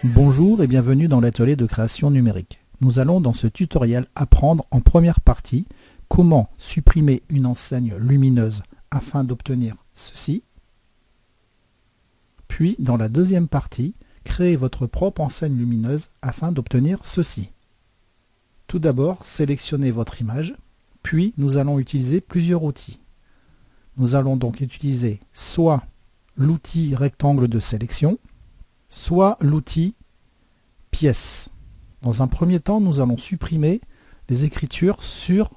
Bonjour et bienvenue dans l'atelier de création numérique. Nous allons dans ce tutoriel apprendre en première partie comment supprimer une enseigne lumineuse afin d'obtenir ceci. Puis dans la deuxième partie, créer votre propre enseigne lumineuse afin d'obtenir ceci. Tout d'abord, sélectionnez votre image, puis nous allons utiliser plusieurs outils. Nous allons donc utiliser soit l'outil rectangle de sélection, soit l'outil pièce. Dans un premier temps, nous allons supprimer les écritures sur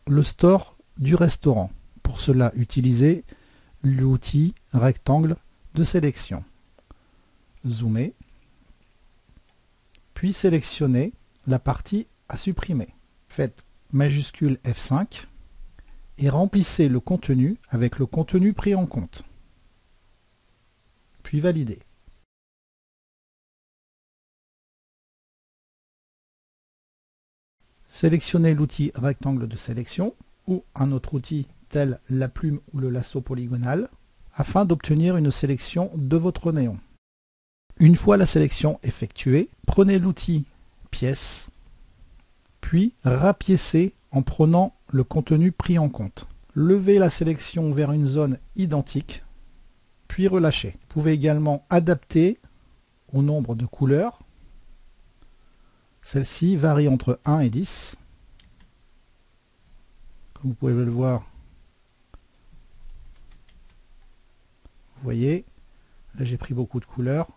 le store du restaurant. Pour cela, utilisez l'outil rectangle de sélection. Zoomez, puis sélectionnez la partie à supprimer. Faites majuscule F5 et remplissez le contenu avec le contenu pris en compte. Puis validez. Sélectionnez l'outil rectangle de sélection ou un autre outil tel la plume ou le lasso polygonal afin d'obtenir une sélection de votre néon. Une fois la sélection effectuée, prenez l'outil pièce, puis rapiécez en prenant le contenu pris en compte. Levez la sélection vers une zone identique, puis relâchez. Vous pouvez également adapter au nombre de couleurs. Celle-ci varie entre 1 et 10. Comme vous pouvez le voir, vous voyez, là j'ai pris beaucoup de couleurs.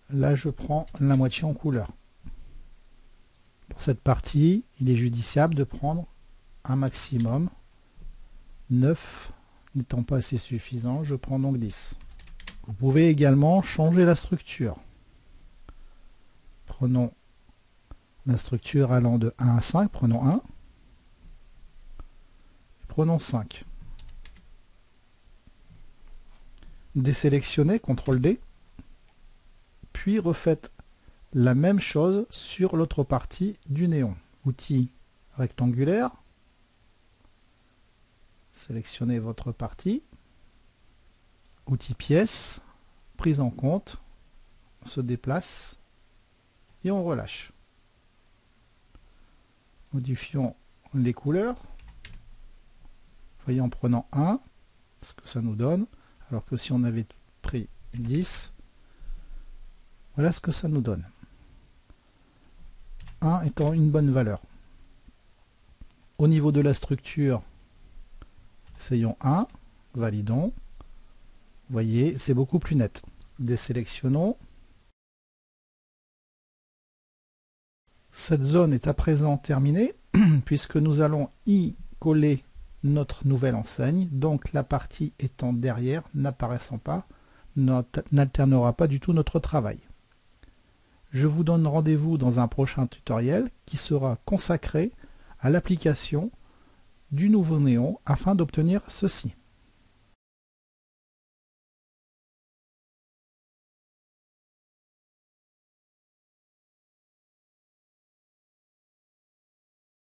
Là je prends la moitié en couleur. Pour cette partie, il est judiciable de prendre un maximum. 9 n'étant pas assez suffisant, je prends donc 10. Vous pouvez également changer la structure. Prenons la structure allant de 1 à 5, prenons 1, prenons 5. Désélectionnez, CTRL D, puis refaites la même chose sur l'autre partie du néon. Outil rectangulaire, sélectionnez votre partie, outil pièce, prise en compte, on se déplace, et on relâche. Modifions les couleurs. Voyez en prenant 1 ce que ça nous donne, alors que si on avait pris 10, voilà ce que ça nous donne. 1 étant une bonne valeur. Au niveau de la structure, essayons 1, validons. Vous voyez, c'est beaucoup plus net. Désélectionnons. Cette zone est à présent terminée puisque nous allons y coller notre nouvelle enseigne. Donc la partie étant derrière, n'apparaissant pas, n'alternera pas du tout notre travail. Je vous donne rendez-vous dans un prochain tutoriel qui sera consacré à l'application du nouveau néon afin d'obtenir ceci.